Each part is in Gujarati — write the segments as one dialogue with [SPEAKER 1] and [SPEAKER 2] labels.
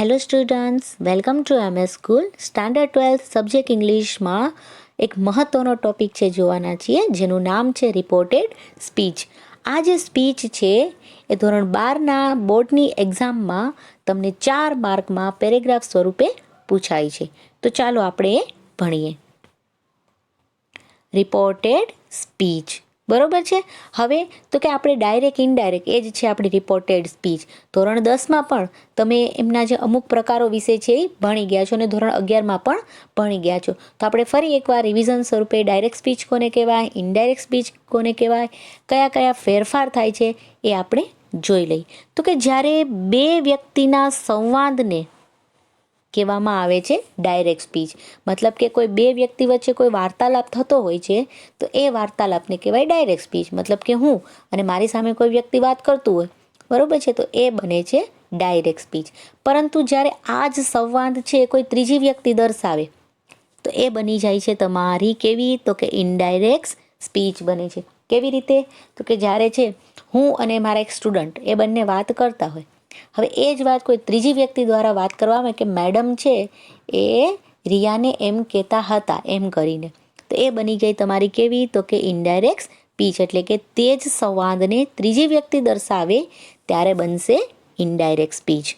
[SPEAKER 1] Hello students, welcome to MS school. Standard 12 subject ઇંગ્લિશમાં એક મહત્ત્વનો ટોપિક છે જોવાના છીએ, જેનું નામ છે રિપોર્ટેડ સ્પીચ. આ જે સ્પીચ છે એ ધોરણ 12ના બોર્ડની એક્ઝામમાં તમને 4 માર્કમાં પેરેગ્રાફ સ્વરૂપે પૂછાય છે. તો ચાલો આપણે એ ભણીએ. રિપોર્ટેડ સ્પીચ, બરોબર છે. હવે તો કે આપણે ડાયરેક્ટ ઇનડાયરેક્ટ એ જ છે આપણી રિપોર્ટેડ સ્પીચ. ધોરણ 10માં પણ તમે એમના જે અમુક પ્રકારો વિશે છે એ ભણી ગયા છો અને ધોરણ 11માં પણ ભણી ગયા છો. તો આપણે ફરી એકવાર રિવિઝન સ્વરૂપે ડાયરેક્ટ સ્પીચ કોને કહેવાય, ઇનડાયરેક્ટ સ્પીચ કોને કહેવાય, કયા કયા ફેરફાર થાય છે એ આપણે જોઈ લઈએ. તો કે જ્યારે બે વ્યક્તિના સંવાદને કહેવામાં આવે છે ડાયરેક્ટ સ્પીચ. મતલબ કે કોઈ બે વ્યક્તિ વચ્ચે કોઈ વાર્તાલાપ થતો હોય છે તો એ વાર્તાલાપને કહેવાય ડાયરેક્ટ સ્પીચ. મતલબ કે હું અને મારી સામે કોઈ વ્યક્તિ વાત કરતું હોય, બરોબર છે, તો એ બને છે ડાયરેક્ટ સ્પીચ. પરંતુ જ્યારે આ જ સંવાદ છે કોઈ ત્રીજી વ્યક્તિ દર્શાવે તો એ બની જાય છે તમારી કેવી, તો કે ઇનડાયરેક્ટ સ્પીચ બને છે. કેવી રીતે? તો કે જ્યારે છે હું અને મારા એક સ્ટુડન્ટ એ બંને વાત કરતા હોય, હવે એ જ વાત કોઈ ત્રીજી વ્યક્તિ દ્વારા વાત કરવામાં કે મેડમ છે એ રિયાને એમ કહેતા હતા એમ કરીને, તો એ બની ગઈ તમારી કેવી, તો કે ઇનડાયરેક્ટ સ્પીચ. એટલે કે તે જ સંવાદને ત્રીજી વ્યક્તિ દર્શાવે ત્યારે બનશે ઇનડાયરેક્ટ સ્પીચ.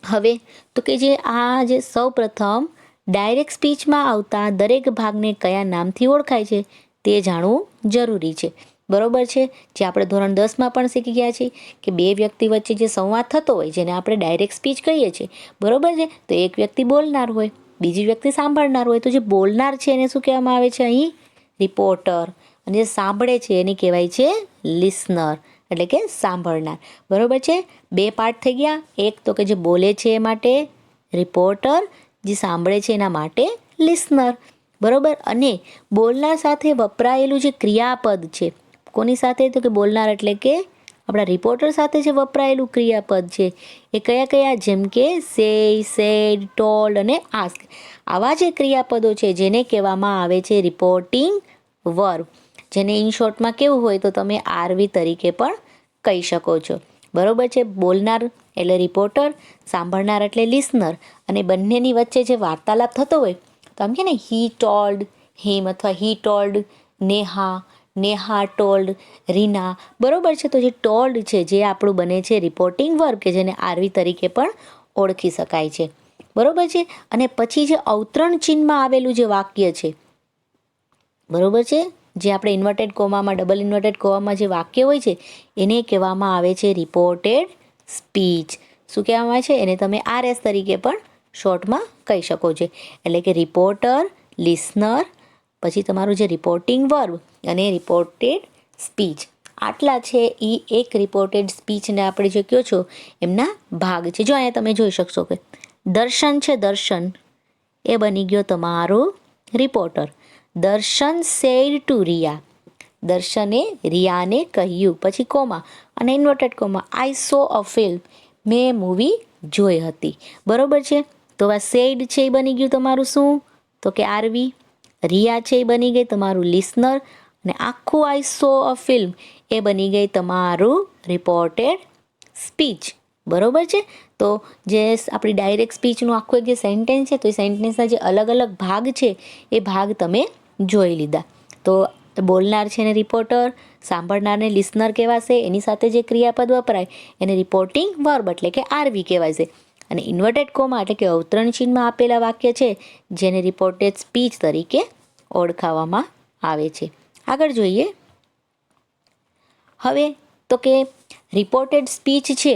[SPEAKER 1] હવે તો કે જે સૌ પ્રથમ ડાયરેક્ટ સ્પીચમાં આવતા દરેક ભાગને કયા નામથી ઓળખાય છે તે જાણવું જરૂરી છે. બરોબર છે. જે આપણે ધોરણ 10માં પણ શીખી ગયા છીએ કે બે વ્યક્તિ વચ્ચે જે સંવાદ થતો હોય જેને આપણે ડાયરેક્ટ સ્પીચ કહીએ છીએ, બરોબર છે. તો એક વ્યક્તિ બોલનાર હોય, બીજી વ્યક્તિ સાંભળનાર હોય. તો જે બોલનાર છે એને શું કહેવામાં આવે છે અહીં? રિપોર્ટર. અને જે સાંભળે છે એને કહેવાય છે લિસનર, એટલે કે સાંભળનાર. બરોબર છે. બે પાર્ટ થઈ ગયા. એક તો કે જે બોલે છે એ માટે રિપોર્ટર, જે સાંભળે છે એના માટે લિસનર. બરોબર. અને બોલનાર સાથે વપરાયેલું જે ક્રિયાપદ છે, કોની સાથે? તો કે બોલનાર એટલે કે આપણા રિપોર્ટર સાથે જે વપરાયેલું ક્રિયાપદ છે એ કયા કયા? જેમ કે સે, સેડ, ટોલ્ડ અને આસ્ક. આવા જે ક્રિયાપદો છે જેને કહેવામાં આવે છે રિપોર્ટિંગ વર્બ, જેને ઇન શોર્ટમાં કેવું હોય તો તમે આરવી તરીકે પણ કહી શકો છો. બરોબર છે. બોલનાર એટલે રિપોર્ટર, સાંભળનાર એટલે લિસનર, અને બંનેની વચ્ચે જે વાર્તાલાપ થતો હોય તો આમ કે ને હી ટોલ્ડ હિમ અથવા he told Neha, Neha told Reena. બરોબર છે. તો જે ટોલ્ડ છે જે આપણું બને છે રિપોર્ટિંગ વર્બ, કે જેને આરવી તરીકે પણ ઓળખી શકાય છે. બરોબર છે. અને પછી જે અવતરણ ચિહ્નમાં આવેલું જે વાક્ય છે, બરોબર છે, જે આપણે ઇન્વર્ટેડ કોમામાં, ડબલ ઇન્વર્ટેડ કોમામાં જે વાક્ય હોય છે એને કહેવામાં આવે છે રિપોર્ટેડ સ્પીચ. શું કહેવામાં આવે છે? એને તમે RS તરીકે પણ શોર્ટમાં કહી શકો છો. એટલે કે રિપોર્ટર, લિસનર, પછી તમારું જે રિપોર્ટિંગ વર્બ અને રિપોર્ટેડ સ્પીચ. આટલા છે એ એક રિપોર્ટેડ સ્પીચને આપણે જે કહો છો એમના ભાગ છે. જો અહીંયા તમે જોઈ શકશો કે દર્શન છે, દર્શન એ બની ગયો તમારો રિપોર્ટર. દર્શન સેડ ટુ રિયા, દર્શને રિયાને કહ્યું, પછી કોમા અને ઇન્વર્ટેડ કોમા, આઈ સો અ ફિલ્મ, મેં મૂવી જોઈ હતી. બરોબર છે. તો આ સેડ છે એ બની ગયું તમારું શું? તો કે આરવી. રિયા છે એ બની ગઈ તમારું લિસનર, અને આખું આઈ સો અ ફિલ્મ એ બની ગઈ તમારું રિપોર્ટેડ સ્પીચ. બરોબર છે. તો જે આપણી ડાયરેક્ટ સ્પીચનું આખું એક જે સેન્ટેન્સ છે, તો એ સેન્ટેન્સના જે અલગ અલગ ભાગ છે એ ભાગ તમે જોઈ લીધા. તો બોલનાર છે ને રિપોર્ટર, સાંભળનારને લિસનર કહેવાશે, એની સાથે જે ક્રિયાપદ વપરાય એને રિપોર્ટિંગ વર્બ એટલે કે આરવી કહેવાય છે. અને ઇન્વર્ટેડ કોમા એટલે કે અવતરણ ચિહ્નમાં આપેલા વાક્ય છે જેને રિપોર્ટેડ સ્પીચ તરીકે ઓળખાવવામાં આવે છે. આગળ જોઈએ. હવે તો કે રિપોર્ટેડ સ્પીચ છે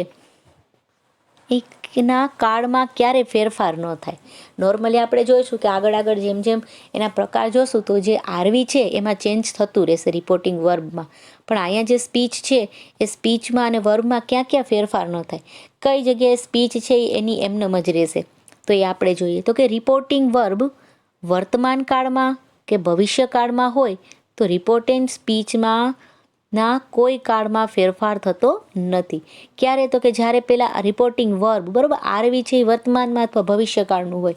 [SPEAKER 1] એના કાળમાં ક્યારે ફેરફાર ન થાય. નોર્મલી આપણે જોઈશું કે આગળ આગળ જેમ જેમ એના પ્રકાર જોશું તો જે આરવી છે એમાં ચેન્જ થતું રહેશે રિપોર્ટિંગ વર્બમાં. પણ અહીંયા જે સ્પીચ છે એ સ્પીચમાં અને વર્બમાં ક્યાં ક્યાં ફેરફાર ન થાય, કઈ જગ્યાએ સ્પીચ છે એની એમનેમ જ રહેશે, તો એ આપણે જોઈએ. તો કે રિપોર્ટિંગ વર્બ વર્તમાન કાળમાં કે ભવિષ્યકાળમાં હોય તો રિપોર્ટેડ સ્પીચમાં ના કોઈ કાળમાં ફેરફાર થતો નથી. ક્યારે? તો કે જ્યારે પેલા રિપોર્ટિંગ વર્બ, બરોબર, આરવી છે એ વર્તમાનમાં અથવા ભવિષ્યકાળનું હોય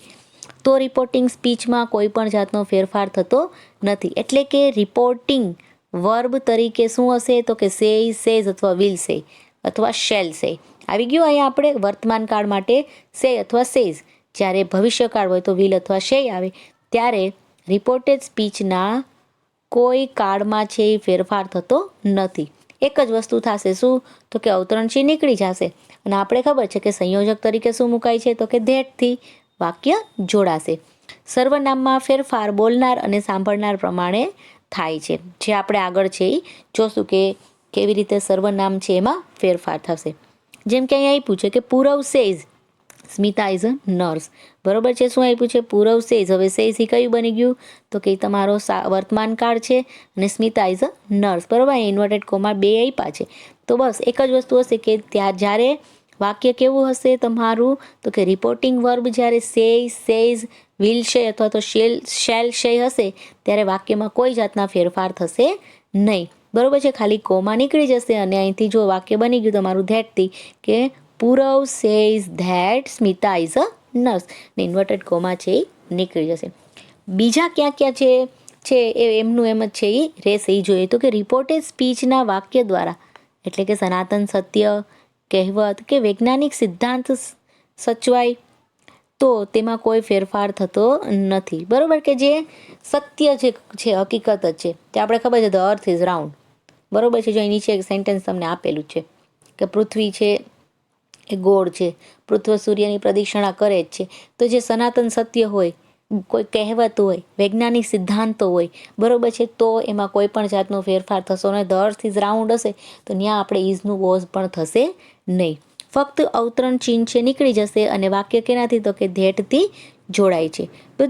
[SPEAKER 1] તો રિપોર્ટિંગ સ્પીચમાં કોઈ પણ જાતનો ફેરફાર થતો નથી. એટલે કે રિપોર્ટિંગ વર્બ તરીકે શું હશે? તો કે સે, સેઝ અથવા વિલ સે અથવા શેલ સે. આવી ગયું. અહીંયા આપણે વર્તમાન કાળ માટે સે અથવા સેઝ, જ્યારે ભવિષ્યકાળ હોય તો વિલ અથવા શેય આવે, ત્યારે રિપોર્ટેડ સ્પીચના કોઈ કાળમાં છે એ ફેરફાર થતો નથી. એક જ વસ્તુ થશે, શું? તો કે અવતરણ ચિહ્ન નીકળી જશે અને આપણે ખબર છે કે સંયોજક તરીકે શું મુકાય છે? તો કે ધેટથી વાક્ય જોડાશે. સર્વનામમાં ફેરફાર બોલનાર અને સાંભળનાર પ્રમાણે થાય છે, જે આપણે આગળ છે એ જોશું કે કેવી રીતે સર્વનામ છે એમાં ફેરફાર થશે. જેમ કે અહીંયા આપ્યું છે કે Purav says Smita is a nurse. બરોબર છે. શું આપ્યું છે? પૂરવ સેઝ. હવે સેઝ એ કયું બની ગયું? તો કે તમારો વર્તમાન કાળ છે અને સ્મિતા ઇઝ અ નર્સ. બરોબર. ઇન્વર્ટેડ કોમા બે આપ્યા છે. તો બસ એક જ વસ્તુ હશે કે ત્યાં જ્યારે વાક્ય કેવું હશે તમારું? તો કે રિપોર્ટિંગ વર્બ જ્યારે સેય, સેઝ, વિલ શે અથવા તો શેલ શે હશે, ત્યારે વાક્યમાં કોઈ જાતના ફેરફાર થશે નહીં. બરોબર છે. ખાલી કોમા નીકળી જશે અને અહીંથી જો વાક્ય બની ગયું તમારું ધેટથી કે Purav says that Smita is a nurse. ને ઇન્વર્ટેડ કોમા છે એ નીકળી જશે. બીજા ક્યાં ક્યાં છે એ એમનું એમ જ છે એ રહેશે. એ જોઈએ તો કે રિપોર્ટેડ સ્પીચના વાક્ય દ્વારા, એટલે કે સનાતન સત્ય, કહેવત કે વૈજ્ઞાનિક સિદ્ધાંત સચવાય તો તેમાં કોઈ ફેરફાર થતો નથી. બરોબર. કે જે સત્ય જે છે, હકીકત જ છે, તે આપણે ખબર છે ધ અર્થ ઇઝ રાઉન્ડ. બરોબર છે. જો અહીં નીચે એક સેન્ટેન્સ તમને આપેલું છે કે પૃથ્વી છે એ ગોળ છે, પૃથ્વી સૂર્યની પ્રદક્ષિણા કરે જ છે. તો જે સનાતન સત્ય હોય, કોઈ કહેવત હોય, વૈજ્ઞાનિક સિદ્ધાંતો હોય, બરોબર છે, તો એમાં કોઈ પણ જાતનો ફેરફાર થશો નહીં. ધ અર્થ ઇઝ રાઉન્ડ હશે તો ત્યાં આપણે ઇઝનું વોઝ પણ થશે નહીં. ફક્ત અવતરણ ચિહ્ન છે નીકળી જશે અને વાક્ય કેનાથી? તો કે ધેટથી જોડાય છે. તો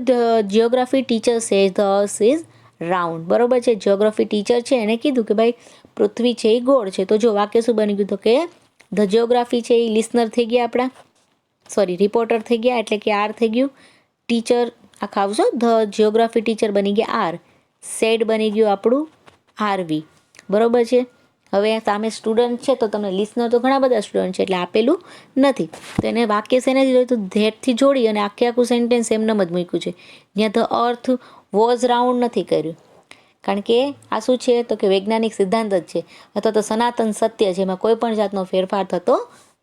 [SPEAKER 1] geography teacher says the earth is round. બરોબર છે. જિયોગ્રાફી ટીચર છે એને કીધું કે ભાઈ પૃથ્વી છે એ ગોળ છે. તો જો વાક્ય શું બની ગયું? તો કે ધ જિયોગ્રાફી છે એ લિસનર થઈ ગયા આપણા, સોરી રિપોર્ટર થઈ ગયા, એટલે કે આર થઈ ગયું. ટીચર આખા આવશો, ધ જિયોગ્રાફી ટીચર બની ગયા આર. સેડ બની ગયું આપણું આરવી. બરોબર છે. હવે સામે સ્ટુડન્ટ છે તો તમને લિસનર તો ઘણા બધા સ્ટુડન્ટ છે એટલે આપેલું નથી, તો એને વાક્ય શેને દીધું? તો ધેટથી જોડી અને આખે આખું સેન્ટેન્સ એમનેમ જ મૂક્યું છે. જ્યાં ધ અર્થ વોઝ રાઉન્ડ નથી કર્યું, કારણ કે આ શું છે? તો કે વૈજ્ઞાનિક સિદ્ધાંત જ છે અથવા તો સનાતન સત્ય છે, એમાં કોઈ પણ જાતનો ફેરફાર થતો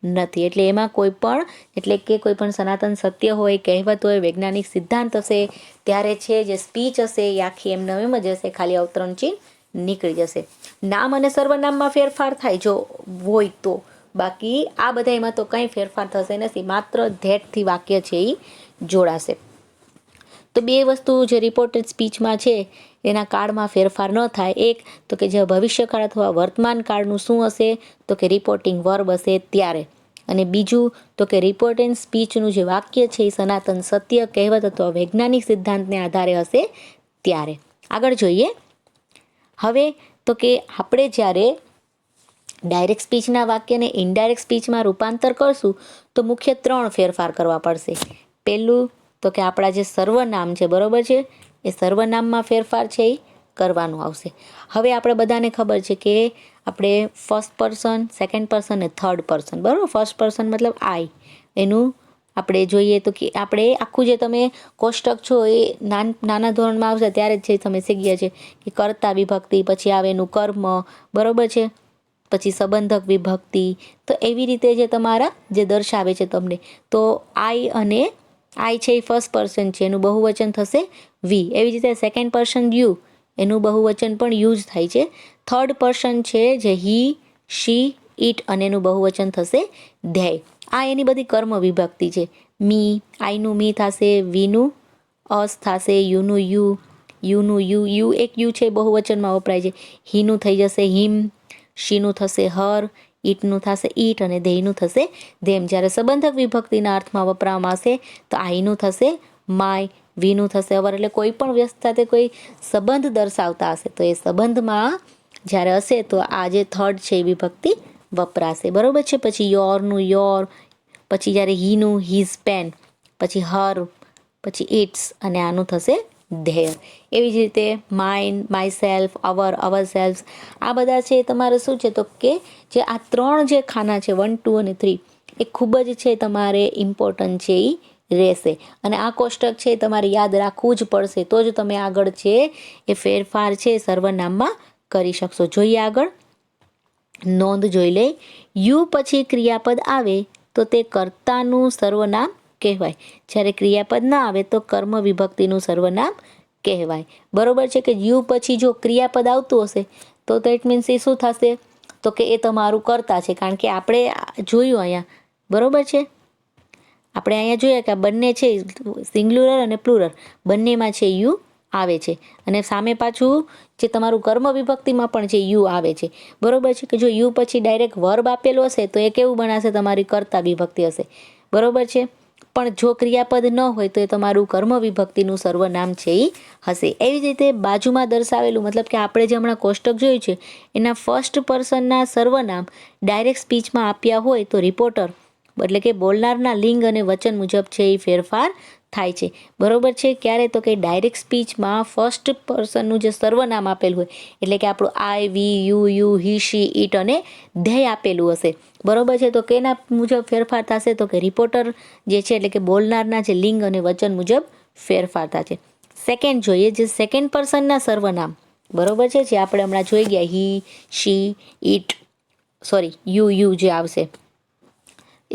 [SPEAKER 1] નથી. એટલે એમાં કોઈ પણ, એટલે કે કોઈ પણ સનાતન સત્ય હોય, કહેવત હોય, વૈજ્ઞાનિક સિદ્ધાંત હશે, ત્યારે છે જે સ્પીચ હશે એ આખી એમને એમ જ હશે, ખાલી અવતરણ ચિહ્ન નીકળી જશે. નામ અને સર્વનામમાં ફેરફાર થાય જો હોય તો, બાકી આ બધા એમાં તો કંઈ ફેરફાર થશે નથી, માત્ર ધેટથી વાક્ય છે એ જોડાશે. તો બે વસ્તુ જે રિપોર્ટેડ સ્પીચમાં છે એના કાળમાં ફેરફાર ન થાય. એક તો કે જે ભવિષ્યકાળ અથવા વર્તમાન કાળનું શું હશે? તો કે રિપોર્ટિંગ વર્બ હશે ત્યારે. અને બીજું તો કે રિપોર્ટેડ સ્પીચનું જે વાક્ય છે એ સનાતન સત્ય, કહેવત અથવા વૈજ્ઞાનિક સિદ્ધાંતને આધારે હશે ત્યારે. આગળ જોઈએ. હવે તો કે આપણે જ્યારે ડાયરેક્ટ સ્પીચના વાક્યને ઇનડાયરેક્ટ સ્પીચમાં રૂપાંતર કરશું તો મુખ્ય 3 ફેરફાર કરવા પડશે. પહેલું તો કે આપણા જે સર્વનામ છે, બરોબર છે, એ સર્વનામમાં ફેરફાર છે એ કરવાનું આવશે. હવે આપણે બધાને ખબર છે કે આપણે ફર્સ્ટ પર્સન, સેકન્ડ પર્સન અને થર્ડ પર્સન, બરાબર. ફર્સ્ટ પર્સન મતલબ આઈ, એનું આપણે જોઈએ તો કે આપણે આખું જે તમે કોષ્ટક છો એ નાના ધોરણમાં આવશે ત્યારે જ છે તમે શીખ્યા છે કે કર્તા વિભક્તિ, પછી આવે એનું કર્મ, બરોબર છે, પછી સંબંધક વિભક્તિ. તો એવી રીતે જે તમારા જે દર્શાવે છે તમને, તો આઈ અને આઈ છે એ ફર્સ્ટ પર્સન છે, એનું બહુવચન થશે વી. એવી રીતે સેકન્ડ પર્સન યુ, એનું બહુવચન પણ યુઝ થાય છે. થર્ડ પર્સન છે જે હી, શી, ઇટ, અને એનું બહુવચન થશે ધેય. આ એની બધી કર્મ વિભક્તિ છે. મી, આઈનું મી થશે, વીનું અસ થશે, યુનું યુ, યુનું યુ એક યુ છે બહુવચનમાં વપરાય છે. હીનું થઈ જશે હિમ, શીનું થશે હર, ઈટનું થશે ઈટ અને ધેયનું થશે ધેમ. જ્યારે સંબંધક વિભક્તિના અર્થમાં વપરાવામાં આવશે તો આઈનું થશે માય, વીનું થશે અવર. એટલે કોઈ પણ વ્યસ્ત સાથે કોઈ સંબંધ દર્શાવતા હશે તો એ સંબંધમાં જ્યારે હશે તો આ જે થર્ડ છે એ વિભક્તિ વપરાશે, બરોબર છે. પછી યોરનું યોર, પછી જ્યારે હીનું હીઝ પેન, પછી હર, પછી ઇટ્સ અને આનું થશે ધેર. એવી જ રીતે mine, my self, our self, આ બધા છે તમારે શું છે? તો કે જે આ 3 જે ખાના છે 1, 2 અને 3 એ ખૂબ જ છે તમારે ઇમ્પોર્ટન્ટ છે એ રહેશે. અને આ કોષ્ટક છે તમારે યાદ રાખવું જ પડશે, તો જ તમે આગળ છે એ ફેરફાર છે સર્વનામમાં કરી શકશો. જોઈએ આગળ. નોંધ જોઈ લે, યુ પછી ક્રિયાપદ આવે તો તે કર્તાનું સર્વનામ કહેવાય. જ્યારે ક્રિયાપદ ના આવે તો કર્મ વિભક્તિનું સર્વનામ કહેવાય. બરોબર છે કે યુ પછી જો ક્રિયાપદ આવતું હશે તો દેટ મીન્સ એ શું થશે, તો કે એ તમારું કર્તા છે. કારણ કે આપણે જોયું અહીંયા, બરોબર છે, આપણે અહીંયા જોઈએ કે આ બંને છે સિંગ્યુલર અને પ્લુરલ બંનેમાં છે યુ આવે છે, અને સામે પાછું જે તમારું કર્મ વિભક્તિમાં પણ છે યુ આવે છે. બરોબર છે કે જો યુ પછી ડાયરેક્ટ વર્બ આપેલો હશે તો એ કેવું બનાશે, તમારી કર્તા વિભક્તિ હશે. બરોબર છે, પણ જો ક્રિયાપદ ન હોય તો એ તમારું કર્મ વિભક્તિનું સર્વનામ છે એ હશે. એવી જ રીતે બાજુમાં દર્શાવેલું, મતલબ કે આપણે જે હમણાં કોષ્ટક જોયું છે એના ફર્સ્ટ પર્સનના સર્વનામ ડાયરેક્ટ સ્પીચમાં આપ્યા હોય તો રિપોર્ટર એટલે કે બોલનારના લિંગ અને વચન મુજબ છે એ ફેરફાર થાય છે. બરોબર છે, ક્યારે તો કે ડાયરેક્ટ સ્પીચમાં ફર્સ્ટ પર્સનનું જે સર્વનામ આપેલું હોય, એટલે કે આપણું આઈ, વી, યુ, હી, શી, ઇટ અને ધ્યેય આપેલું હશે. બરોબર છે, તો કેના મુજબ ફેરફાર થશે, તો કે રિપોર્ટર જે છે એટલે કે બોલનારના જે લિંગ અને વચન મુજબ ફેરફાર થશે. સેકન્ડ જોઈએ, જે સેકન્ડ પર્સનના સર્વનામ, બરોબર છે, જે આપણે હમણાં જોઈ ગયા હી, શી, ઇટ, યુ જે આવશે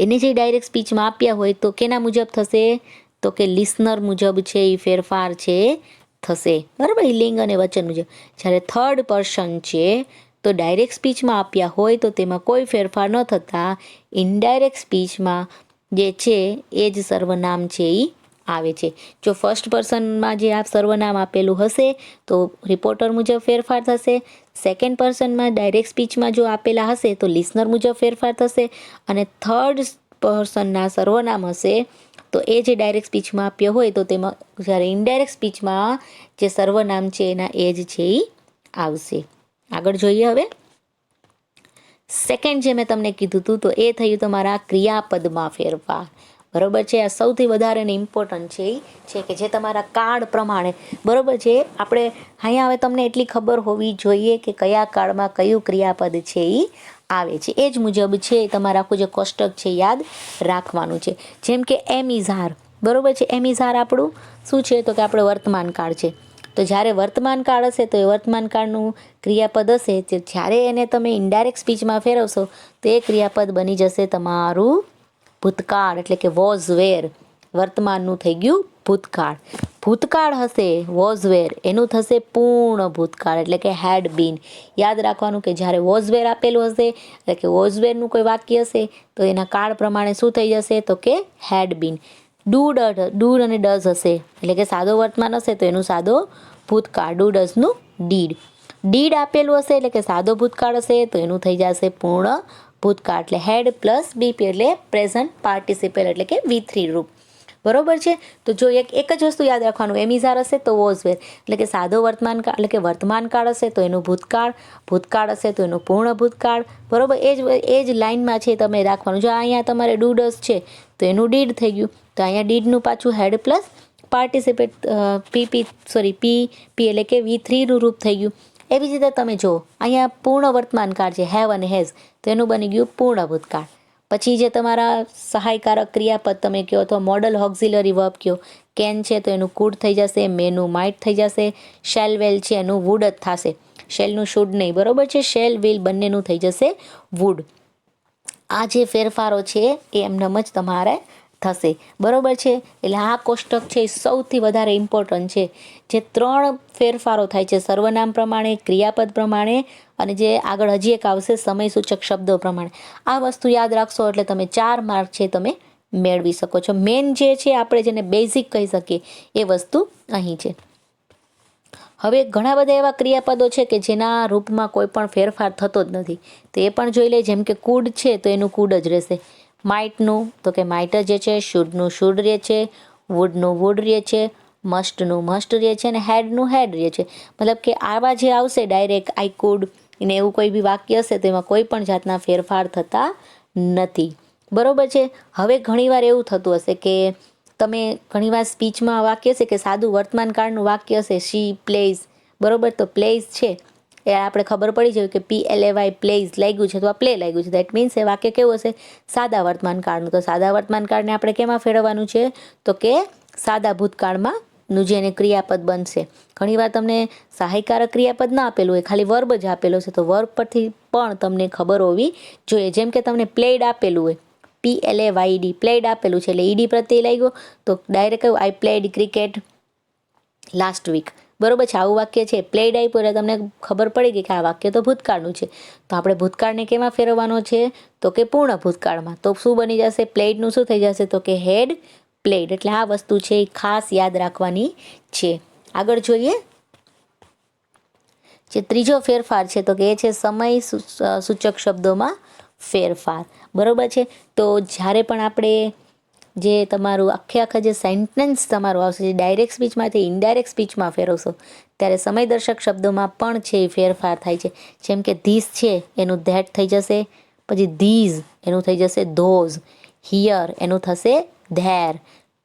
[SPEAKER 1] એને જે ડાયરેક્ટ સ્પીચમાં આપ્યા હોય તો કેના મુજબ થશે, તો કે લિસનર મુજબ છે એ ફેરફાર છે થશે. બરાબર, લિંગ અને વચન મુજબ. જ્યારે થર્ડ પર્સન છે તો ડાયરેક્ટ સ્પીચમાં આપ્યા હોય તો તેમાં કોઈ ફેરફાર ન થતાં ઇનડાયરેક્ટ સ્પીચમાં જે છે એ જ સર્વનામ છે એ આવે છે. જો ફર્સ્ટ પર્સનમાં જે આ સર્વનામ આપેલું હશે તો રિપોર્ટર મુજબ ફેરફાર થશે. સેકન્ડ પર્સનમાં ડાયરેક્ટ સ્પીચમાં જો આપેલા હશે તો લિસનર મુજબ ફેરફાર થશે. અને થર્ડ પર્સનના સર્વનામ હશે તો એ જે ડાયરેક્ટ સ્પીચમાં આપ્યો હોય તો તેમાં જ્યારે ઇનડાયરેક્ટ સ્પીચમાં જે સર્વનામ છે એના એ જ છે એ આવશે. આગળ જોઈએ હવે. સેકન્ડ જે મેં તમને કીધું હતું તો એ થયું તમારા ક્રિયાપદમાં ફેરફાર. બરોબર છે, આ સૌથી વધારે ઇમ્પોર્ટન્ટ છે કે જે તમારા કાળ પ્રમાણે, બરોબર છે, આપણે અહીંયા હવે તમને એટલી ખબર હોવી જોઈએ કે કયા કાળમાં કયું ક્રિયાપદ છે એ આવે છે. એ જ મુજબ છે તમારે આખું જે કોષ્ટક છે યાદ રાખવાનું છે. જેમ કે એમિઝાર, બરોબર છે, એમિઝાર આપણું શું છે, તો કે આપણે વર્તમાન કાળ છે. તો જ્યારે વર્તમાન કાળ હશે તો એ વર્તમાન કાળનું ક્રિયાપદ હશે, તો જ્યારે એને તમે ઇનડાયરેક્ટ સ્પીચમાં ફેરવશો તો એ ક્રિયાપદ બની જશે તમારું ભૂતકાળ, એટલે કે વોઝ વેર. વર્તમાનનું થઈ ગયું ભૂતકાળ. ભૂતકાળ હશે વોઝ વેર, એનું થશે પૂર્ણ ભૂતકાળ, એટલે કે હેડ બીન. યાદ રાખવાનું કે જ્યારે વોઝ વેર આપેલું હશે એટલે કે વોઝ વેરનું કોઈ વાક્ય હશે તો એના કાળ પ્રમાણે શું થઈ જશે, તો કે હેડ બીન. ડુ અને ડઝ હશે એટલે કે સાદો વર્તમાન હશે તો એનું સાદો ભૂતકાળ, ડુ ડઝનું ડીડ. ડીડ આપેલું હશે એટલે કે સાદો ભૂતકાળ હશે તો એનું થઈ જશે પૂર્ણ ભૂતકાળ, એટલે હેડ પ્લસ બીપી એટલે પ્રેઝન્ટ પાર્ટિસિપલ એટલે કે V3 રૂપ. બરોબર છે, તો જો એક જ વસ્તુ યાદ રાખવાનું, એમિઝાર હશે તો વોઝ વેર એટલે કે સાદો વર્તમાન કાળ એટલે કે વર્તમાન કાળ હશે તો એનું ભૂતકાળ, ભૂતકાળ હશે તો એનું પૂર્ણ ભૂતકાળ. બરોબર, એ જ લાઇનમાં છે તમે રાખવાનું. જો અહીંયા તમારે ડુ ડઝ છે તો એનું ડીડ થઈ ગયું, તો અહીંયા ડીડનું પાછું હેડ પ્લસ પાર્ટિસિપેટ પી એટલે કે V3નું રૂપ થઈ ગયું. એવી જ રીતે તમે જુઓ અહીંયા પૂર્ણ વર્તમાન કાળ છે હેવ અને હેઝ, તો એનું બની ગયું પૂર્ણ ભૂતકાળ. પછી જે તમારા સહાયકારક ક્રિયાપદ તમે કહો તો મોડલ ઓક્ઝિલરી વર્બ કહો, કેન છે તો એનું કુડ થઈ જશે, મેનું માઇટ થઈ જશે, શેલ વેલ છે એનું વુડ જ થશે, શેલનું શુડ નહીં. બરોબર છે, શેલ વિલ બંનેનું થઈ જશે વુડ. આ જે ફેરફારો છે એ એમનેમ જ તમારે થશે. બરોબર છે, એટલે આ કોષ્ટક છે એ સૌથી વધારે ઇમ્પોર્ટન્ટ છે. જે 3 ફેરફારો થાય છે સર્વનામ પ્રમાણે, ક્રિયાપદ પ્રમાણે અને જે આગળ હજી એક આવશે સમયસૂચક શબ્દો પ્રમાણે. આ વસ્તુ યાદ રાખશો એટલે તમે 4 માર્ક છે તમે મેળવી શકો છો. મેન જે છે આપણે જેને બેઝિક કહી શકીએ એ વસ્તુ અહીં છે. હવે ઘણા બધા એવા ક્રિયાપદો છે કે જેના રૂપમાં કોઈ પણ ફેરફાર થતો જ નથી, તો એ પણ જોઈ લે. જેમ કે કુડ છે તો એનું કુડ જ રહેશે, માઇટનું તો કે માઇટ જ છે, શુડનું શુડ રહે છે, વુડનું વુડ રહે છે, મસ્ટનું મસ્ટ રહે છે અને હેડનું હેડ રહે છે. મતલબ કે આવા જે આવશે ડાયરેક્ટ આઈ કુડ ને એવું કોઈ બી વાક્ય હશે તો એમાં કોઈ પણ જાતના ફેરફાર થતા નથી. બરોબર છે. હવે ઘણીવાર એવું થતું હશે કે તમે ઘણીવાર સ્પીચમાં વાક્ય છે કે સાદું વર્તમાન કાળનું વાક્ય હશે શી પ્લેઝ, બરોબર, તો પ્લેઝ છે એ આપણે ખબર પડી જાય કે PLAY પ્લેઝ લાગ્યું છે તો આ પ્લે લાગ્યું છે, દેટ મીન્સ એ વાક્ય કેવું હશે, સાદા વર્તમાન કાળનું. તો સાદા વર્તમાન કાળને આપણે કેમાં ફેરવવાનું છે, તો કે સાદા ભૂતકાળમાં નું જે એને ક્રિયાપદ બનશે. ઘણીવાર તમને સહાયકારક ક્રિયાપદ ના આપેલું હોય, ખાલી વર્બ જ આપેલો છે, તો વર્બ પરથી પણ તમને ખબર હોવી જોઈએ. જેમ કે તમને પ્લેડ આપેલું હોય, PLAYD પ્લેડ આપેલું છે એટલે ઈડી પ્રત્યય લાગ્યો તો ડાયરેક્ટ કહ્યું I played cricket last week. બરોબર છે, આવું વાક્ય છે. પ્લેડ આપ્યું એટલે તમને ખબર પડી ગઈ કે આ વાક્ય તો ભૂતકાળનું છે. તો આપણે ભૂતકાળને કેમાં ફેરવવાનો છે? તો કે પૂર્ણ ભૂતકાળમાં. તો શું બની જશે? પ્લેડનું શું થઈ જશે? તો કે હેડ પ્લેડ. એટલે આ વસ્તુ છે એ ખાસ યાદ રાખવાની છે. આગળ જોઈએ, જે ત્રીજો ફેરફાર છે તો કે એ છે સમય સૂચક શબ્દોમાં ફેરફાર. બરોબર છે, તો જ્યારે પણ આપણે જે તમારું આખા જે સેન્ટેન્સ તમારું આવશે, જે ડાયરેક્ટ સ્પીચમાંથી ઇનડાયરેક્ટ સ્પીચમાં ફેરવશો, ત્યારે સમયદર્શક શબ્દોમાં પણ છે એ ફેરફાર થાય છે. જેમ કે ધીસ છે એનું ધેટ થઈ જશે, પછી ધીઝ એનું થઈ જશે ધોઝ, હિયર એનું થશે ધેર,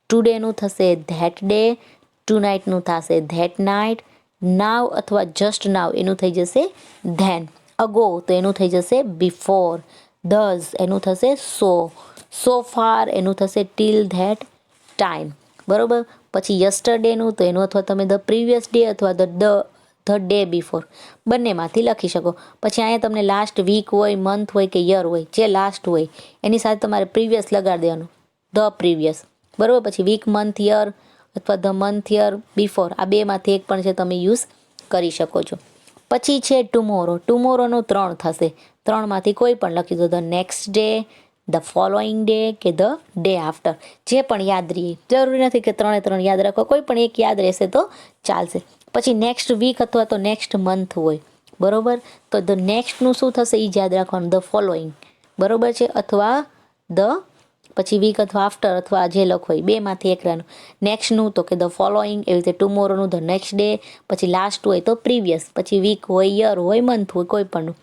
[SPEAKER 1] ટુડેનું થશે ધેટ ડે, ટુ નાઇટનું થશે ધેટ નાઇટ, નાવ અથવા જસ્ટ નાવ એનું થઈ જશે ધેન, અગો તો એનું થઈ જશે બિફોર, ધઝ એનું થશે સો ફાર એનું થશે ટીલ ધેટ ટાઈમ. બરોબર, પછી યસ્ટરડેનું તો એનું અથવા તમે ધ પ્રીવિયસ ડે અથવા ધ ડે બિફોર બંનેમાંથી લખી શકો. પછી અહીંયા તમને લાસ્ટ વીક હોય, મંથ હોય કે યર હોય, જે લાસ્ટ હોય એની સાથે તમારે પ્રીવિયસ લગાડી દેવાનું, ધ પ્રીવિયસ. બરાબર, પછી વીક, મંથ, યર અથવા ધ મંથ, યર, બિફોર આ બેમાંથી એક પણ છે તમે યુઝ કરી શકો છો. પછી છે ટુમોરો. ટુમોરોનું 3 થશે, 3માંથી કોઈ પણ લખી દો, the next day, the following day કે ધ ડે આફ્ટર, જે પણ યાદ રહીએ. જરૂરી નથી કે 3 યાદ રાખો, કોઈ પણ એક યાદ રહેશે તો ચાલશે. પછી નેક્સ્ટ વીક અથવા તો નેક્સ્ટ મંથ હોય, બરોબર, તો ધ નેક્સ્ટનું શું થશે એ જ યાદ રાખવાનું, ધ ફોલોઈંગ. બરોબર છે, અથવા ધ પછી વીક અથવા આફ્ટર અથવા જે લખો હોય બેમાંથી એક રહેવાનું. નેક્સ્ટનું તો કે ધ ફોલોઈંગ, એવી રીતે ટુમોરોનું ધ નેક્સ્ટ ડે, પછી લાસ્ટ હોય તો પ્રીવિયસ, પછી વીક હોય, યર હોય, મંથ હોય, કોઈ પણનું.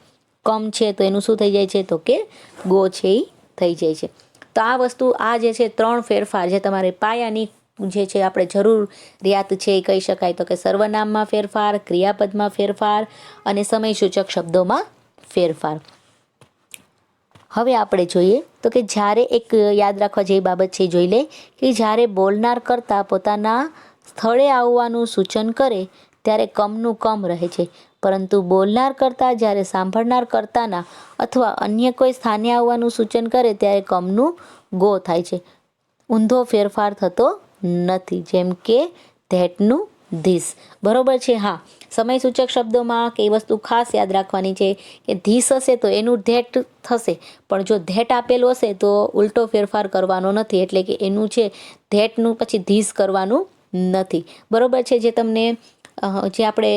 [SPEAKER 1] કમ છે તો એનું શું થઈ જાય છે? તો કે ગો છે એ થઈ જાય છે. તો આ વસ્તુ, આ જે છે 3 ફેરફાર જે તમારે પાયાની જે છે આપણે જરૂરિયાત છે એ કહી શકાય. તો કે સર્વનામમાં ફેરફાર, ક્રિયાપદમાં ફેરફાર અને સમયસૂચક શબ્દોમાં ફેરફાર. હવે આપણે જોઈએ તો કે જ્યારે એક યાદ રાખવા જેવી બાબત છે જોઈ લે કે જ્યારે બોલનાર કરતાં પોતાના સ્થળે આવવાનું સૂચન કરે ત્યારે કમનું કમ રહે છે, પરંતુ બોલનાર કરતાં જ્યારે સાંભળનાર કરતાના અથવા અન્ય કોઈ સ્થાને આવવાનું સૂચન કરે ત્યારે કમનું ગો થાય છે. ઊંધો ફેરફાર થતો નથી, જેમ કે ધેટનું ધીસ. બરોબર છે. હા, સમયસૂચક શબ્દોમાં કે એ વસ્તુ ખાસ યાદ રાખવાની છે કે ધીસ હશે તો એનું ધેટ થશે, પણ જો ધેટ આપેલું હશે તો ઉલટો ફેરફાર કરવાનો નથી, એટલે કે એનું છે ધેટનું પછી ધીસ કરવાનું નથી. બરોબર છે. જે તમને જે આપણે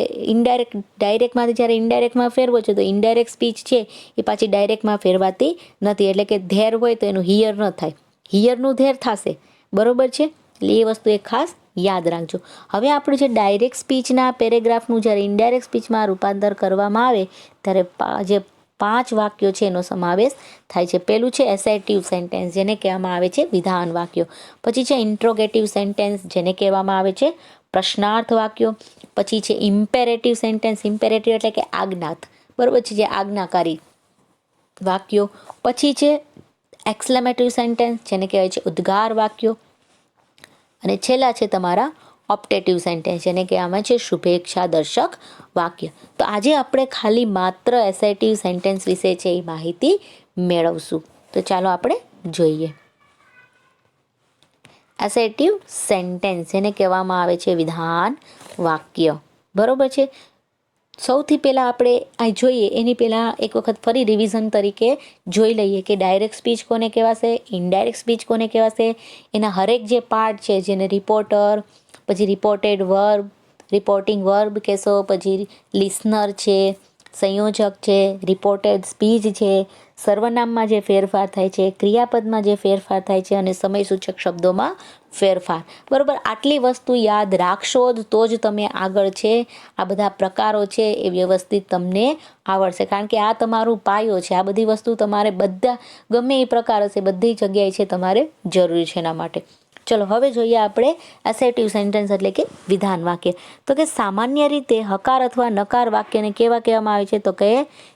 [SPEAKER 1] ડાયરેક્ટમાંથી જ્યારે ઇનડાયરેક્ટમાં ફેરવો છો તો ઇનડાયરેક્ટ સ્પીચ છે એ પાછી ડાયરેક્ટમાં ફેરવાતી નથી. એટલે કે ધેર હોય તો એનું હિયર ન થાય, હિયરનું ધેર થશે. બરોબર છે, એટલે એ વસ્તુ એ ખાસ યાદ રાખજો. હવે આપણું જે ડાયરેક્ટ સ્પીચના પેરેગ્રાફનું જ્યારે ઇનડાયરેક્ટ સ્પીચમાં રૂપાંતર કરવામાં આવે ત્યારે જે 5 વાક્યો છે એનો સમાવેશ થાય છે. પહેલું છે એસેટિવ સેન્ટેન્સ, જેને કહેવામાં આવે છે વિધાન વાક્યો. પછી છે ઇન્ટ્રોગેટિવ સેન્ટેન્સ, જેને કહેવામાં આવે છે પ્રશ્નાર્થ વાક્યો. પછી છે ઇમ્પેરેટિવ સેન્ટેન્સ, ઇમ્પેરેટિવ એટલે કે આજ્ઞાત, બરોબર છે, જે આજ્ઞાકારી વાક્યો. પછી છે એક્સક્લેમેટિવ સેન્ટેન્સ, જેને કહેવાય છે ઉદ્ગાર વાક્યો. અને છેલ્લા છે તમારા ઓપ્ટેટિવ સેન્ટેન્સ, જેને કહેવામાં છે શુભેચ્છા દર્શક વાક્ય. તો આજે આપણે ખાલી માત્ર એસેટિવ સેન્ટેન્સ વિશે છે એ માહિતી મેળવશું. તો ચાલો આપણે જોઈએ. એસેટિવ સેન્ટેન્સ, જેને કહેવામાં આવે છે વિધાન વાક્ય. બરોબર છે. સૌથી પહેલાં આપણે આ જોઈએ એની પહેલાં એક વખત ફરી રિવિઝન તરીકે જોઈ લઈએ કે ડાયરેક્ટ સ્પીચ કોને કહેવાશે, ઇનડાયરેક્ટ સ્પીચ કોને કહેવાશે. એના હરેક જે પાર્ટ છે, જેને રિપોર્ટર, પછી રિપોર્ટેડ વર્બ, રિપોર્ટિંગ વર્બ કહેશો, પછી લિસનર છે, સંયોજક છે, રિપોર્ટેડ સ્પીચ છે, સર્વનામમાં જે ફેરફાર થાય છે, ક્રિયાપદમાં જે ફેરફાર થાય છે અને સમયસૂચક શબ્દોમાં ફેરફાર. બરાબર, આટલી વસ્તુ યાદ રાખશો તો જ તમે આગળ છે આ બધા પ્રકારો છે એ વ્યવસ્થિત તમને આવડશે. કારણ કે આ તમારું પાયો છે. આ બધી વસ્તુ તમારે બધા ગમે એ પ્રકાર હશે બધી જગ્યાએ છે તમારે જરૂરી છે એના માટે. ચલો હવે જોઈએ આપણે એસેટિવ સેન્ટેન્સ એટલે કે વિધાન વાક્ય. તો કે સામાન્ય રીતે હકાર અથવા નકાર વાક્યને કેવા કહેવામાં આવે છે? તો કે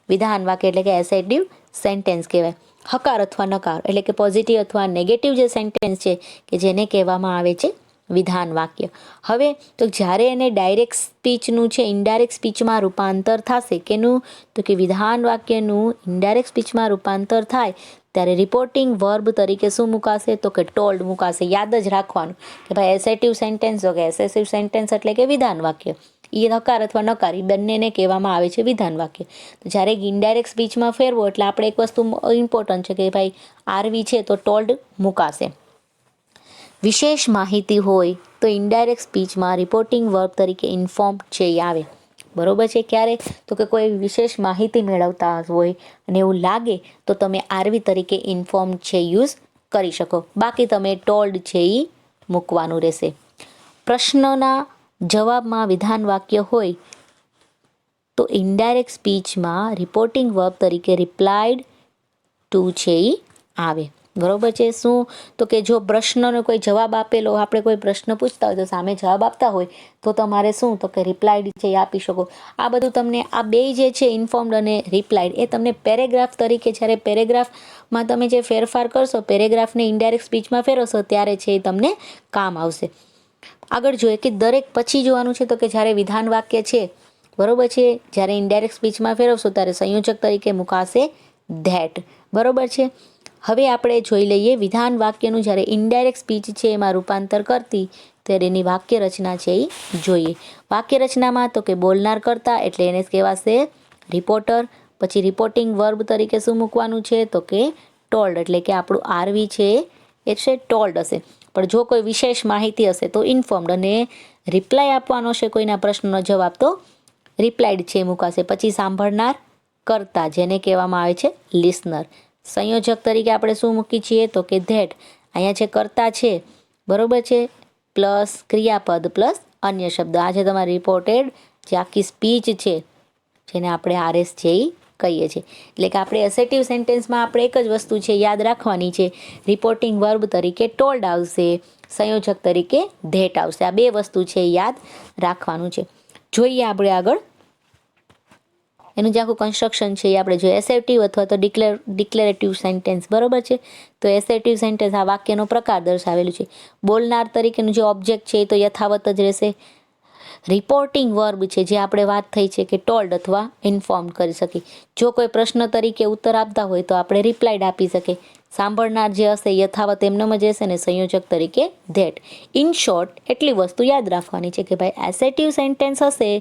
[SPEAKER 1] વિધાન વાક્ય એટલે કે એસેટિવ સેન્ટેન્સ કહેવાય. હકાર અથવા નકાર એટલે કે પોઝિટિવ અથવા નેગેટિવ જે સેન્ટેન્સ છે કે જેને કહેવામાં આવે છે વિધાન વાક્ય. હવે તો જ્યારે એને ડાયરેક્ટ સ્પીચનું છે ઇનડાયરેક્ટ સ્પીચમાં રૂપાંતર થશે કેનું, તો કે વિધાન વાક્યનું ઇનડાયરેક્ટ સ્પીચમાં રૂપાંતર થાય ત્યારે રિપોર્ટિંગ વર્બ તરીકે શું મુકાશે, તો કે ટોલ્ડ મુકાશે. યાદ જ રાખવાનું કે ભાઈ એસેટિવ સેન્ટેન્સ તો કે એસેસિવ સેન્ટેન્સ એટલે કે વિધાન વાક્ય. એ હકાર અથવા નકાર એ બંનેને કહેવામાં આવે છે વિધાન વાક્ય. તો જ્યારે ઇનડાયરેક્ટ સ્પીચમાં ફેરવો એટલે આપણે એક વસ્તુ ઇમ્પોર્ટન્ટ છે કે ભાઈ આરવી છે તો ટોલ્ડ મુકાશે. વિશેષ માહિતી હોય તો ઇનડાયરેક્ટ સ્પીચમાં રિપોર્ટિંગ વર્બ તરીકે ઇન્ફોર્મ છે એ આવે. બરોબર છે. ક્યારે, તો કે કોઈ વિશેષ માહિતી મેળવતા હોય અને એવું લાગે તો તમે આરવી તરીકે ઇન્ફોર્મ છે યુઝ કરી શકો. બાકી તમે ટોલ્ડ છે એ મૂકવાનું રહેશે. પ્રશ્નના જવાબમાં વિધાન વાક્ય હોય તો ઇનડાયરેક્ટ સ્પીચમાં રિપોર્ટિંગ વર્બ તરીકે રિપ્લાઇડ ટુ છે એ આવે. બરોબર છે. શું, તો કે જો પ્રશ્નનો કોઈ જવાબ આપેલો, આપણે કોઈ પ્રશ્ન પૂછતા હોય તો સામે જવાબ આપતા હોય તો તમારે શું, તો કે રિપ્લાઇડ છે એ આપી શકો. આ બધું તમને આ બે જે છે ઇન્ફોર્મ્ડ અને રિપ્લાઇડ એ તમને પેરેગ્રાફ તરીકે, જ્યારે પેરેગ્રાફમાં તમે જે ફેરફાર કરશો, પેરેગ્રાફને ઇનડાયરેક્ટ સ્પીચમાં ફેરવશો ત્યારે છે એ તમને કામ આવશે. આગળ જોઈએ કે દરેક પછી જોવાનું છે તો કે જ્યારે વિધાન વાક્ય છે, બરોબર છે, જ્યારે ઇનડાયરેક્ટ સ્પીચમાં ફેરવશો ત્યારે સંયોજક તરીકે મુકાશે ધેટ. બરોબર છે. હવે આપણે જોઈ લઈએ વિધાન વાક્યનું જ્યારે ઇનડાયરેક્ટ સ્પીચ છે એમાં રૂપાંતર કરતી ત્યારે એની વાક્ય રચના છે એ જોઈએ. વાક્ય રચનામાં તો કે બોલનાર કરતા એટલે એને કહેવાશે રિપોર્ટર. પછી રિપોર્ટિંગ વર્બ તરીકે શું મૂકવાનું છે, તો કે ટોલ્ડ, એટલે કે આપણું આરવી છે એ છે ટોલ્ડ હશે. પણ જો કોઈ વિશેષ માહિતી હશે તો ઇન્ફોર્મ્ડ, અને રિપ્લાય આપવાનો છે કોઈના પ્રશ્નનો જવાબ તો રિપ્લાઇડ છે મુકાશે. પછી સાંભળનાર કરતા જેને કહેવામાં આવે છે લિસનર. સંયોજક તરીકે આપણે શું મૂકી છીએ, તો કે ધેટ. અહીંયા છે કરતા છે, બરોબર છે, પ્લસ ક્રિયાપદ પ્લસ અન્ય શબ્દ. આ છે તમારી રિપોર્ટેડ જે આખી સ્પીચ છે જેને આપણે આરએસ છે એ કહીએ છીએ. એટલે કે આપણે એસેટિવ સેન્ટેન્સમાં આપણે એક જ વસ્તુ છે યાદ રાખવાની છે, રિપોર્ટિંગ વર્બ તરીકે ટોલ્ડ આવશે, સંયોજક તરીકે ધેટ આવશે. આ બે વસ્તુ છે યાદ રાખવાનું છે. જોઈએ આપણે આગળ એનું જે આખું કન્સ્ટ્રક્શન છે એ આપણે જોઈએ. એસેટિવ અથવા તો ડિક્લેરેટિવ સેન્ટેન્સ. બરોબર છે. તો એસેટિવ સેન્ટેન્સ આ વાક્યનો પ્રકાર દર્શાવેલું છે. બોલનાર તરીકેનું જે ઓબ્જેક્ટ છે એ તો યથાવત જ રહેશે. રિપોર્ટિંગ વર્બ છે જે આપણે વાત થઈ છે કે ટોલ્ડ અથવા ઇન્ફોર્મ કરી શકીએ. જો કોઈ પ્રશ્ન તરીકે ઉત્તર આપતા હોય તો આપણે રિપ્લાઇડ આપી શકીએ. સાંભળનાર જે હશે યથાવત એમનેમ જ હશે ને સંયોજક તરીકે ધેટ. ઇન શોર્ટ એટલી વસ્તુ યાદ રાખવાની છે કે ભાઈ એસેટિવ સેન્ટેન્સ હશે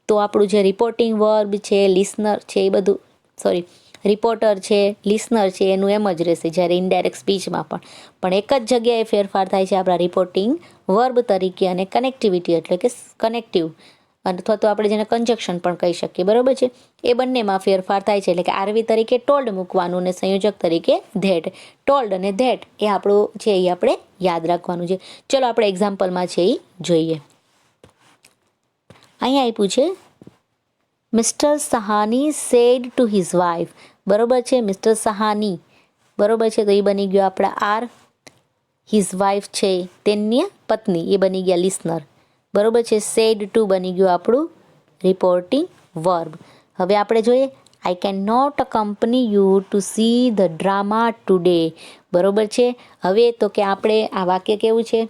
[SPEAKER 1] તો આપણું જે રિપોર્ટિંગ વર્બ છે, લિસનર છે, એ બધું રિપોર્ટર છે, લિસનર છે એનું એમ જ રહેશે. જ્યારે ઇનડાયરેક્ટ સ્પીચમાં પણ એક જ જગ્યાએ ફેરફાર થાય છે આપણા રિપોર્ટિંગ વર્બ તરીકે, અને કનેક્ટિવિટી એટલે કે કનેક્ટિવ અથવા તો આપણે જેને કન્જક્શન પણ કહી શકીએ. બરોબર છે. એ બંનેમાં ફેરફાર થાય છે. એટલે કે આરવી તરીકે ટોલ્ડ મૂકવાનું અને સંયોજક તરીકે ધેટ. ટોલ્ડ અને ધેટ એ આપણું છે એ આપણે યાદ રાખવાનું છે. ચલો આપણે એક્ઝામ્પલમાં છે એ જોઈએ. અહીંયા આપ્યું છે mister Sahani said to his wife. બરોબર છે. મિસ્ટર સહાની, બરોબર છે, તો એ બની ગયો આપણા આર. હિઝ વાઇફ છે તેની પત્ની, એ બની ગયા લિસનર. બરોબર છે. સેડ ટુ બની ગયું આપણું રિપોર્ટિંગ વર્બ. હવે આપણે જોઈએ I can not accompany you to see the drama today. બરોબર છે. હવે તો કે આપણે આ વાક્ય કેવું છે,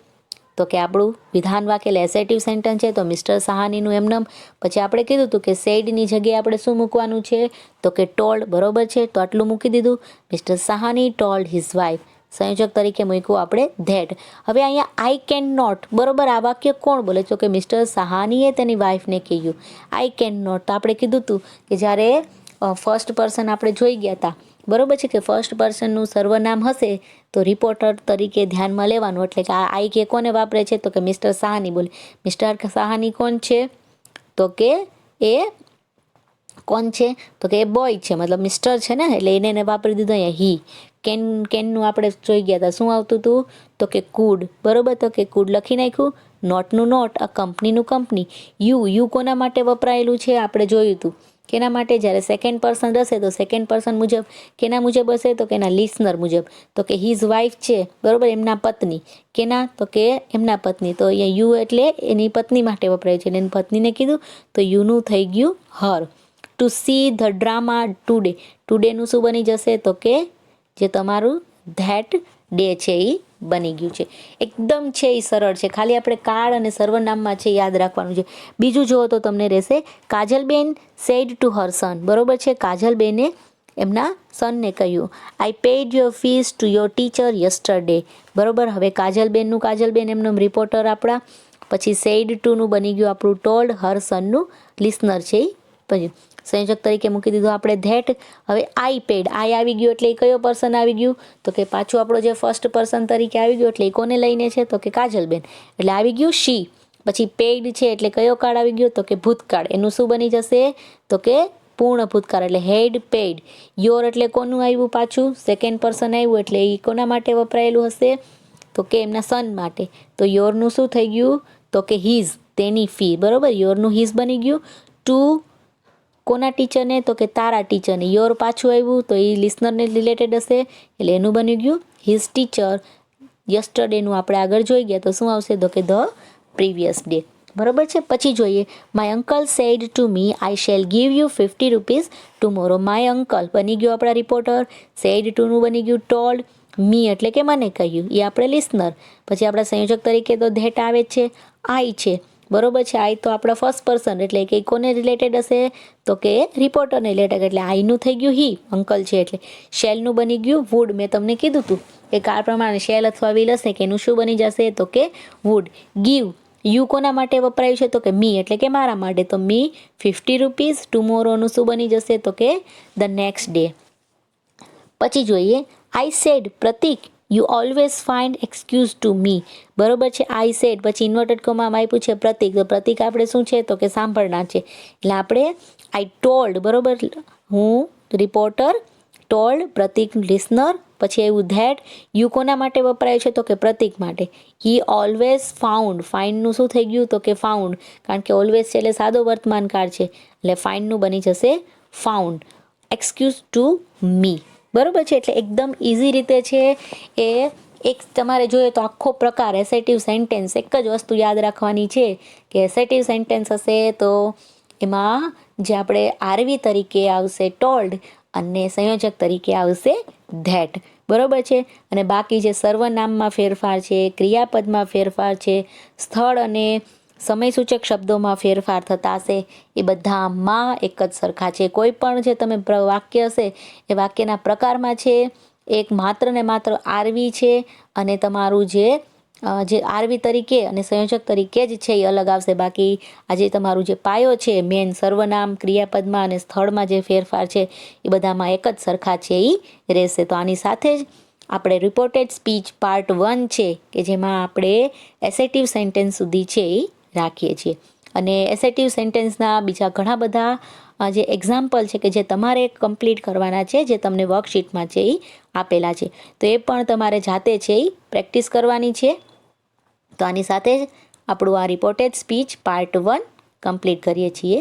[SPEAKER 1] તો કે આપણું વિધાન વાક્ય એટલે એસેટિવ સેન્ટેન્સ છે તો મિસ્ટર સહાનીનું એમનેમ. પછી આપણે કીધું હતું કે સેડની જગ્યાએ આપણે શું મૂકવાનું છે, તો કે ટોલ્ડ. બરોબર છે. તો આટલું મૂકી દીધું. Mister Sahani told his wife. સંયોજક તરીકે મૂક્યું આપણે ધેટ. હવે અહીંયા આઈ કેન નોટ, બરોબર, આ વાક્ય કોણ બોલે, તો કે મિસ્ટર સહાનીએ તેની વાઇફને કહ્યું આઈ કેન નોટ. તો આપણે કીધું હતું કે જ્યારે ફર્સ્ટ પર્સન આપણે જોઈ ગયા હતા, બરોબર છે, કે ફર્સ્ટ પર્સનનું સર્વનામ હશે તો રિપોર્ટર તરીકે ધ્યાનમાં લેવાનું. એટલે કે આ આઈ કે કોને વાપરે છે, તો કે મિસ્ટર સહાની બોલે. મિસ્ટર સહાની કોણ છે, તો કે એ કોણ છે, તો કે એ બોય છે, મતલબ મિસ્ટર છે ને, એટલે એને વાપરી દીધો અહીંયા હી. કેનનું આપણે જોઈ ગયા હતા, શું આવતું હતું, તો કે કુડ. બરોબર, તો કે કુડ લખી નાખ્યું. નોટનું નોટ, આ કંપનીનું કંપની. યુ કોના માટે વપરાયેલું છે આપણે જોયું હતું. કેના માટે, જ્યારે સેકન્ડ પર્સન હશે તો સેકન્ડ પર્સન મુજબ કેના મુજબ હશે, તો કે એના લિસનર મુજબ. તો કે હિઝ વાઇફ છે, બરોબર, એમના પત્ની. કેના, તો કે એમના પત્ની. તો અહીંયા યુ એટલે એની પત્ની માટે વપરાય છે. એની પત્નીને કીધું તો યુનું થઈ ગયું her. To see the drama today. ટુડેનું શું બની જશે, તો કે જે તમારું ધેટ ડે છે એ બની ગયું છે. એકદમ છે એ સરળ છે, ખાલી આપણે કાળ અને સર્વનામમાં છે યાદ રાખવાનું છે. બીજું જુઓ તો તમને રહેશે કાજલબેન સેડ ટુ હર સન, બરોબર છે. કાજલબેને એમના સનને કહ્યું I paid your fees to your teacher yesterday, બરોબર. હવે કાજલબેન એમનું રિપોર્ટર આપણા, પછી સેડ ટુનું બની ગયું આપણું ટોલ્ડ, હર સનનું લિસનર છે એ, પછી સંયોજક તરીકે મૂકી દીધું આપણે ધેટ. હવે આઈ પેડ, આઈ આવી ગયું એટલે એ કયો પર્સન આવી ગયું તો કે પાછું આપણો જે ફર્સ્ટ પર્સન તરીકે આવી ગયું, એટલે એ કોને લઈને છે તો કે કાજલબેન, એટલે આવી ગયું શી. પછી પેઇડ છે એટલે કયો કાળ આવી ગયો તો કે ભૂતકાળ, એનું શું બની જશે તો કે પૂર્ણ ભૂતકાળ, એટલે હેડ પેઇડ. યોર એટલે કોનું આવ્યું પાછું, સેકન્ડ પર્સન આવ્યું, એટલે એ કોના માટે વપરાયેલું હશે તો કે એમના સન માટે. તો યોરનું શું થઈ ગયું તો કે હીઝ, તેની ફી, બરોબર. યોરનું હીઝ બની ગયું. ટુ કોના ટીચરને તો કે તારા ટીચરને, યોર પાછું આવ્યું તો એ લિસનરને રિલેટેડ હશે, એટલે એનું બની ગયું હિઝ ટીચર. યસ્ટરડેનું આપણે આગળ જોઈ ગયા તો શું આવશે તો કે ધ પ્રીવિયસ ડે, બરોબર છે. પછી જોઈએ my uncle said to me I shell give you 50 rupees tomorrow. My uncle બની ગયું આપણા રિપોર્ટર, સેડ ટુનું બની ગયું ટોલ્ડ, મી એટલે કે મને કહ્યું, એ આપણે લિસનર. પછી આપણા સંયોજક તરીકે તો ધેટ આવે જ છે, આઈ છે, બરોબર છે. આઈ તો આપણા ફર્સ્ટ પર્સન, એટલે કે કોને રિલેટેડ હશે તો કે રિપોર્ટરને રિલેટેડ, એટલે આઈનું થઈ ગયું હી, અંકલ છે એટલે. શેલનું બની ગયું વુડ, મેં તમને કીધું હતું કે કાળ પ્રમાણે શેલ અથવા વિલ હશે કે એનું શું બની જશે તો કે વુડ. ગીવ, યુ કોના માટે વપરાયું છે તો કે મી એટલે કે મારા માટે, તો મી 50 રૂપીઝ. ટુમોરોનું શું બની જશે તો કે ધ નેક્સ્ટ ડે. પછી જોઈએ I said Pratik you always find excuse to me, બરોબર છે. આઈ સેડ પછી ઇન્વર્ટેડ કોમામાં આપ્યું છે પ્રતિક, તો પ્રતિક આપણે શું છે તો કે સાંભળનાર છે, એટલે આપણે આઈ ટોલ્ડ, બરોબર, હું રિપોર્ટર, ટોલ્ડ પ્રતિક લિસનર. પછી એવું ધેટ, યુ કોના માટે વપરાય છે તો કે પ્રતિક માટે. હી ઓલવેઝ ફાઉન્ડ, ફાઇન્ડનું શું થઈ ગયું તો કે ફાઉન્ડ, કારણ કે ઓલવેઝ છે એટલે સાદો વર્તમાન કાળ છે, એટલે ફાઇન્ડનું બની જશે ફાઉન્ડ. એક્સક્યુઝ ટુ મી, બરોબર છે. એટલે એકદમ ઇઝી રીતે છે એ. એક તમારે જોઈએ તો આખો પ્રકાર એસેટિવ સેન્ટેન્સ, એક જ વસ્તુ યાદ રાખવાની છે કે એસેટિવ સેન્ટેન્સ હશે તો એમાં જે આપણે આરવી તરીકે આવશે ટોલ્ડ અને સંયોજક તરીકે આવશે ધેટ, બરોબર છે. અને બાકી જે સર્વનામમાં ફેરફાર છે, ક્રિયાપદમાં ફેરફાર છે, સ્થળ અને સમયસૂચક શબ્દોમાં ફેરફાર થતા હશે, એ બધામાં એક જ સરખા છે. કોઈ પણ જે તમે વાક્ય હશે એ વાક્યના પ્રકારમાં છે એક માત્ર ને માત્ર આરવી છે, અને તમારું જે આરવી તરીકે અને સંયોજક તરીકે જ છે એ અલગ આવશે. બાકી આજે તમારું જે પાયો છે મેન સર્વનામ, ક્રિયાપદમાં અને સ્થળમાં જે ફેરફાર છે એ બધામાં એક જ સરખા છે એ રહેશે. તો આની સાથે જ આપણે રિપોર્ટેડ સ્પીચ પાર્ટ 1 છે કે જેમાં આપણે એસેટિવ સેન્ટેન્સ સુધી છે એ રાખીએ છીએ. અને એસેટિવ સેન્ટેન્સના બીજા ઘણા બધા જે એક્ઝામ્પલ છે કે જે તમારે કમ્પ્લીટ કરવાના છે, જે તમને વર્કશીટમાં છે એ આપેલા છે, તો એ પણ તમારે જાતે છે એ પ્રેક્ટિસ કરવાની છે. તો આની સાથે જ આપણું આ રિપોર્ટેડ સ્પીચ પાર્ટ 1 કમ્પ્લીટ કરીએ છીએ.